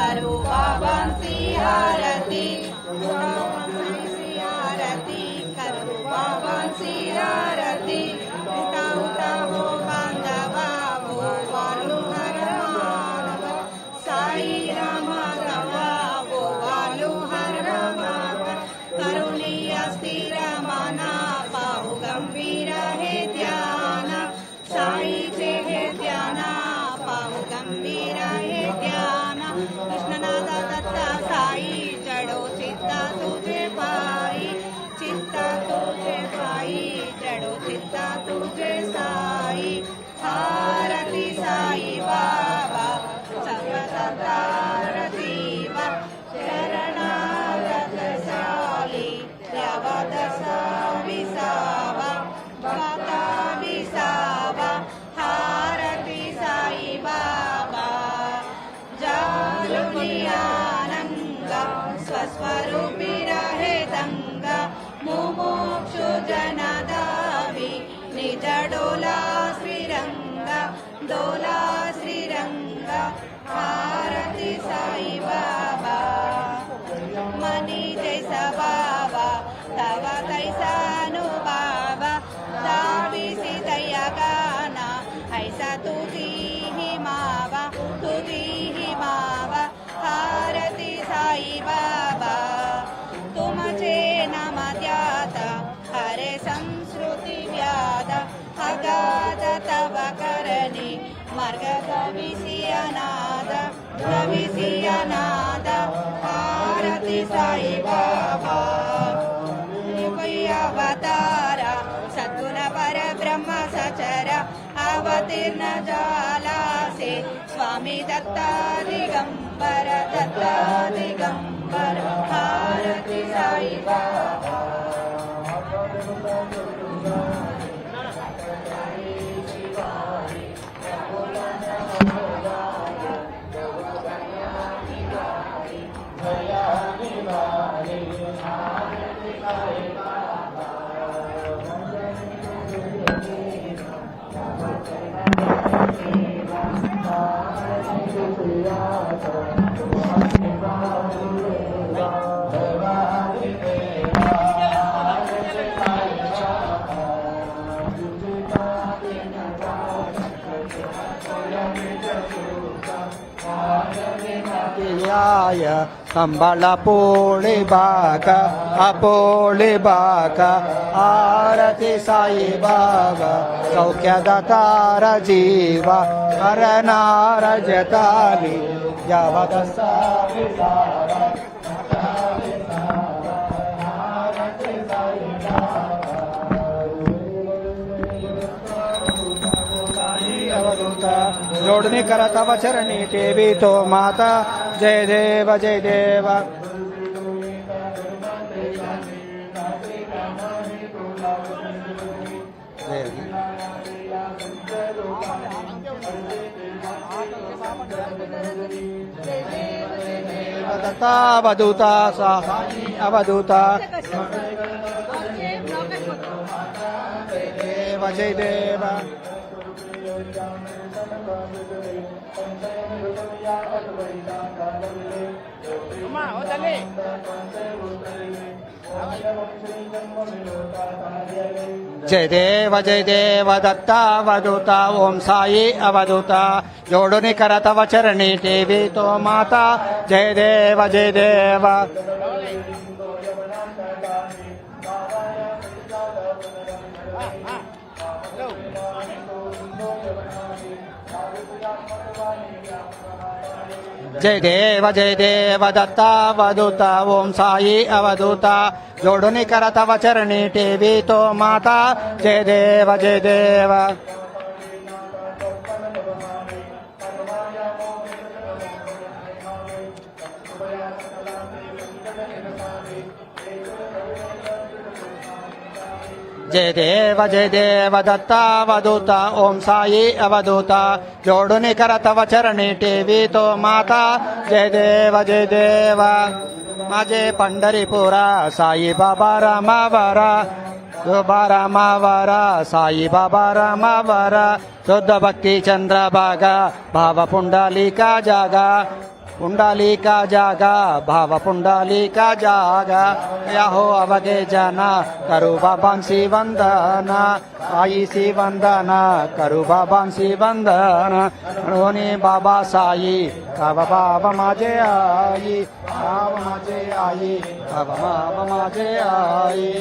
करू बाबांची आरती आरती करू बाबांची आरती उठा उठा हो बांधवा हो वालू हर मानव साई राम रवा हो वालू हर मानव करुणीय स्थिर मना पाहू गंभीर हे ध्यान साईचे हे ध्यान पाहू गंभीर हे ध्यान कृष्णनाथ दत्त साई जडो चित्ता तुझे पायी चित्ता तुझे पायी जडो चित्ता तुझे साई आरती साई बाबा सगळं आरती वा शरणागत साली द्यावा दसा विसावा माता विसावा आरती साई बाबा जालुनी आनंद स्वस्वरूपी रहे दंग मुमुक्षु जनदावी निज डोला श्रीरंग डोला श्रीरंग आरती साई बाबा मनी जैसा बाबा तवा कैसा बाबा दावीसी दया गाना ऐसा तुझी ही मावा आरती साई बाबा तुमचे नाम द्याता हरे संस्कृती व्याध अगाध तव करणी मार्ग गविसी अनाद आरती साई बाबा अवतारा सद्गुण पर ब्रह्म सचर अवतीर्ण जाला से स्वामी दत्ता दिगंबर आरती साई बाबा अंबाला पोळे बाका अपोळे बाका आरती साई बाबा सौख्य दातार जीवा हरनार जताली यावा दसा जोडणी करता वचरणी टेवी तो माता जय देव जय देव दत्ता अवधूता साई अवधूता देव जय देव जय देव दत्ता अवधूता ओम साई अवधूता जोडणी करत वचरणी टेवी तो माता जय देव जय देव जय देव दत्ता अवधूता ओम साई अवधूता जोडणी करत वचरणी टेवी तो माता जय देव जय देव जय देव दत्ता अवधूता ओम साई अवधूता जोडणी करत वचरणी टेवी तो माता जय देव माझे पंढरीपुरा साई बाबा रामावरा रामावरा साई बाबा रामावरा शुद्ध भक्ती चंद्रभागा भाव पुंडलिका जागा पुंडलीका जागा भाव पुंडलीका जागा याहो अवगे जना करू बाबांसी वंदना आईसी वंदना करू बाबांसी वंदना म्हणून बाबा साई बाबा बाबा माझे आई बाबा माझे आई बाबा बाबा माझे आई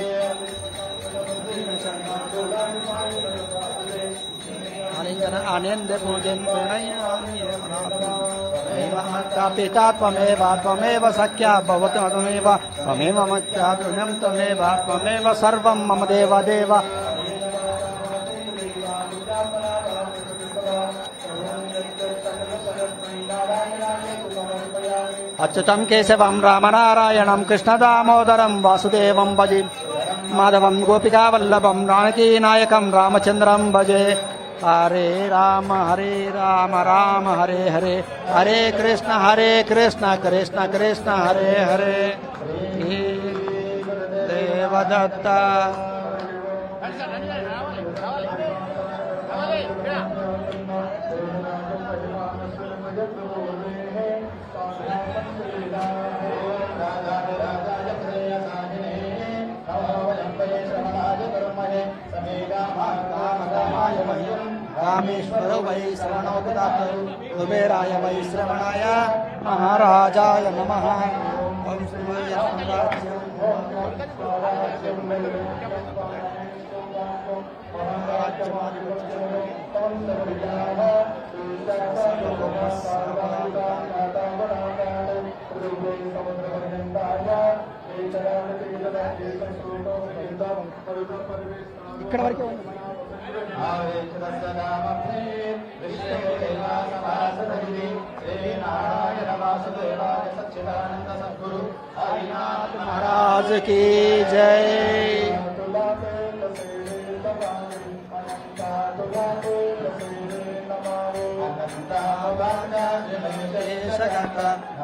आलिंगन आनंद पूजन प्रणयामि पिता त्वमेव त्वमेव सख्या भवतु त्वमेव त्वमेव मत्या तुण्यं त्वमेव त्वमेव सर्वं मम देव देव अच्युतं केशवं रामनारायणं कृष्णदामोदरं वासुदेवं भजे माधवं गोपिकावल्लभं जानकीनायकं रामचन्द्रं भजे हरे राम राम हरे हरे हरे कृष्ण कृष्ण कृष्ण हरे हरे देवदत्ता रामेश्वर वै श्रवणोददात कुबेराय वै श्रवणाय महाराजाय नमः ओम ఇక్కడ వరకే ఉంది महाराज की जय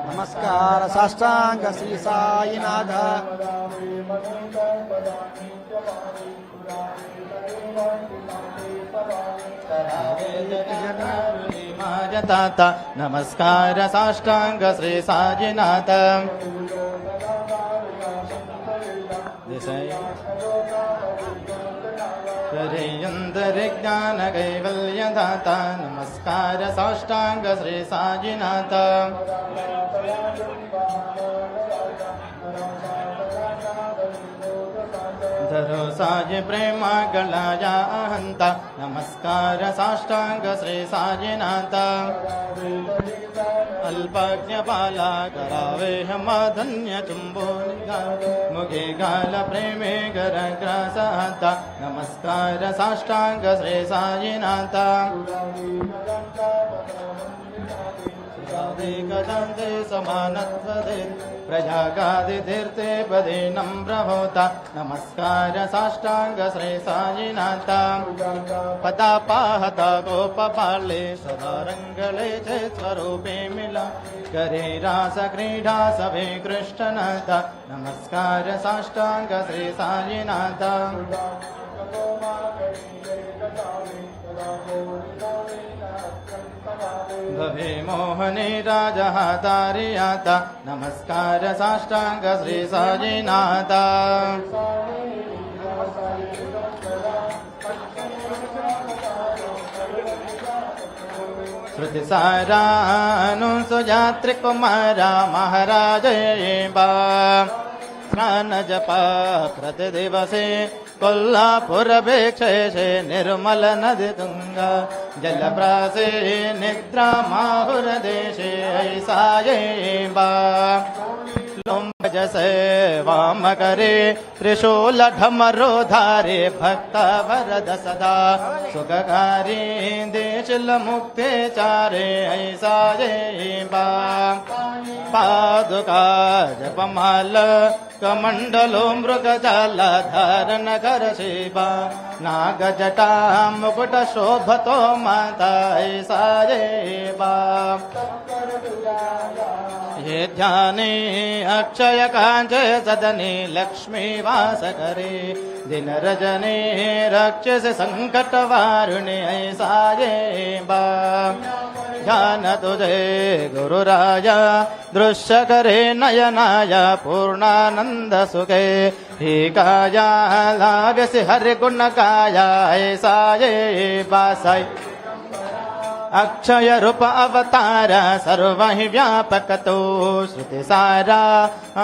नमस्कार साष्टांग श्री साईनाथ ताता नमस्कार साष्टांग श्री साईनाथ अंदर ज्ञान कैवल्य दाता नमस्कार साष्टांग श्री साईनाथ धरो साज प्रेम गलाया अहंता नमस्कार साष्टांग श्री साईनाथ अल्पज्ञ बाला करावे हम धन्य चुंबो मुगे गाल प्रेमे गरग्रासहता नमस्कार साष्टांग श्री साईनाथ गजंते समानत्वदे प्रजागादितीर्थे पदे नम्र होता नमस्कार साष्टांग श्री साईनाथ पदापाहता गोपपाले सदा रंगले चे स्वरूपे मिला करे रास क्रीडा सभे कृष्णनाथ नमस्कार साष्टांग श्री साईनाथ भवे मोहने राजहातारियाता नमस्कार साष्टांग श्री साईनाथ श्रुतिसारानुसुयात्रि कुमारा महाराज स्नान जपा प्रतिदिवसे कोल्हापुरभिक्षेषे निर्मल नदी तुंगा जलप्रासे निद्रा माहुरदेशे ऐसायेबा लोम्बजसे वाम करे त्रिशूल ढमरोधारे भक्त वरद सदा सुखकारी देशल मुक्ते चारे ऐसायेबा पादुका जपमाल कमंडलो मृगजाल धारण कर शिवा नागजटा मुकुट शोभतो माता ऐसायेबा ये ध्याने अक्षय काञ्चे सदने लक्ष्मी वास करे दिन रजने रक्षस संकट वारुणे ऐसा ये बा ध्यान तुझे गुरुराया दृश्य करे नयनाय पूर्णानंद सुखे ही काया लाग से हरि गुण काया ऐसा ये बासाई अक्षय रूप अवतार सर्व ही व्यापक तो श्रुति सारा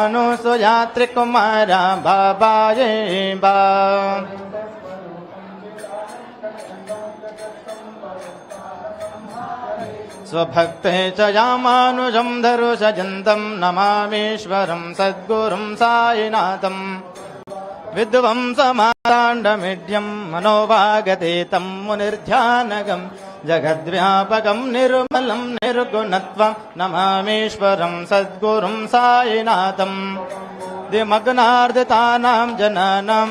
अनुसुया त्रिकुमारा बाबा ये बा स्वभक्ते च यामानुजं धरुषजन्तं नमामीश्वरं सद्गुरुं साईनाथम् विद्वंसमाताण्डमिड्यं मनोभागतीतं मुनिर्ध्यानगं जगद्व्यापकं निर्मलं निर्गुणत्वं नमामीश्वरं सद्गुरुं साईनाथम् दिमग्नार्दितानां जनानां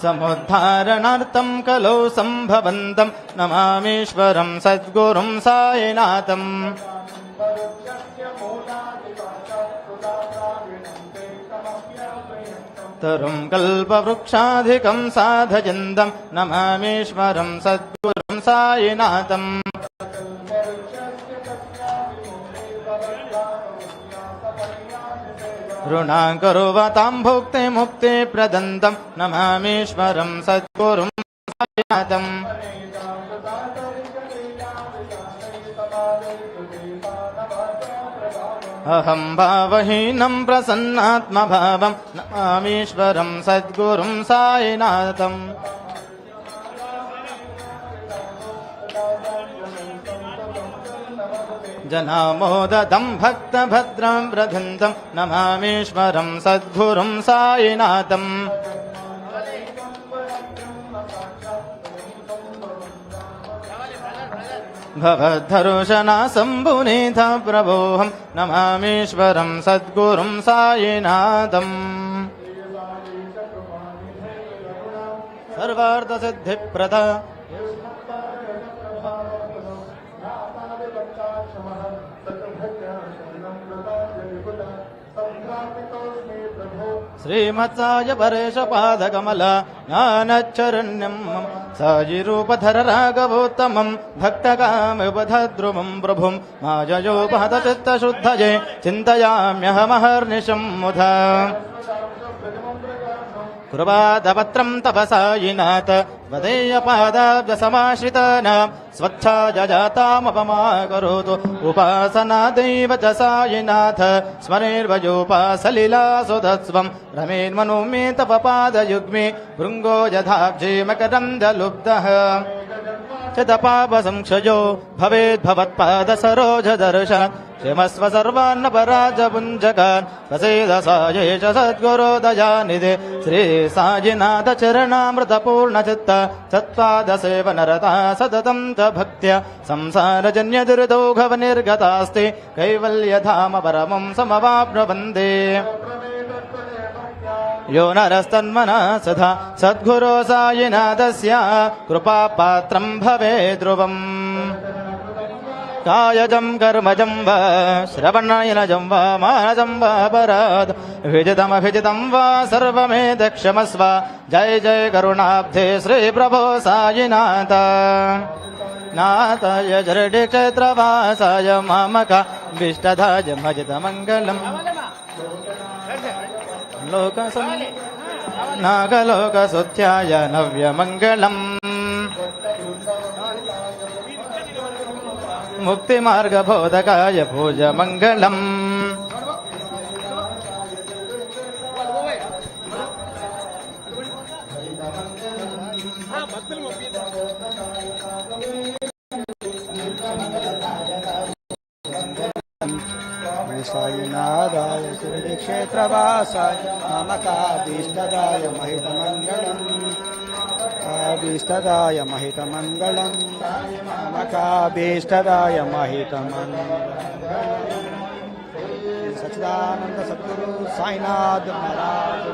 समुद्धारणार्थं कलौ सम्भवन्तं नमामीश्वरं सद्गुरुं साईनाथम् तरुं कल्पवृक्षाधिकं साधयन्तं नमामीश्वरं सद्गुरुं साईनाथम् ऋणां करुवतां भुक्ति मुक्ति प्रदन्तं नमामीश्वरं सद्गुरुं साईनाथम् अहं भावहीनं प्रसन्नात्मभावं नमामीश्वरं सद्गुरुं साईनाथम् जनामोदतं भक्तभद्रं प्रधन्तं नमामीश्वरं सद्गुरुं साईनाथम् भवद्धरुशना सम्भुनीथ प्रभोऽहं नमामीश्वरं सद्गुरुं साईनाथम् सर्वार्थसिद्धिप्रद श्रीमत्साय परेश पादकमल ज्ञानचरण्यं साजिरूपधर राघवोत्तमं भक्तकामुपधद्रुवं प्रभुं माययोपहतचित्तशुद्धये चिन्तयाम्यहमहर्निशं मुधा कृपादपत्रं तपसायिनाथ वदेयपादाब्जसमाश्रितानां स्वच्छायजातामपमा करोतु उपासनादैव च सायिनाथ स्मरेर्वयोपासलीलासुधस्वं रमेन्मनोमे तपपादयुग्मे भृङ्गो यथाब्जे मकरन्दलुब्धः चतपापसंक्षयो भवेद्भवत्पादसरोजदर्शन् क्षमस्व सर्वान्नपराजपुञ्जकान् प्रसीद सायेश सद्गुरो दयानिधे श्री सायिनाथ चरणामृतपूर्णचित्त सत्पादसेवनरता सततं च भक्त्या संसारजन्यदुरितौघवनिर्गतास्ते कैवल्यधाम परमं समवाप्नुवन्दे यो नरस्तन्मनः सदा सद्गुरो सायिनाथस्य कृपापात्रं भवेत् ध्रुवम् कायजं कर्मजं वा श्रवणयनजं वा मानजं वा पराद विजितमभिजितं वा सर्वमेतत्क्षमस्व जय जय करुणाब्धे श्री प्रभो सायिनाथ नाथाय जरडिक्षेत्रवासाय मामका विष्टधाय भजितमङ्गलम् नागलोकसुत्याय नव्यमङ्गलम् मुक्तिमार्गबोधकाय भुजमङ्गलम् साईनाथाय श्रीक्षेत्रवासाय ममकाभीष्टदाय महितमङ्गलम् आभीष्टदाय महितमङ्गलम् ममकाभीष्टदाय महितमङ्गलम् सच्चिदानंद सद्गुरु साईनाथ महाराज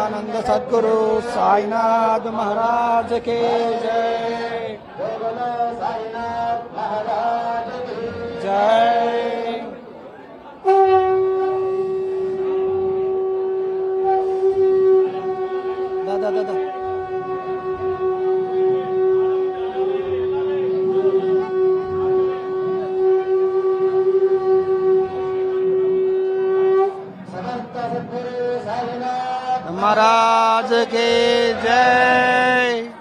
सच्चिदानंद सद्गुरु साईनाथ महाराज के जय। जय। दादा दादा महाराज के जय।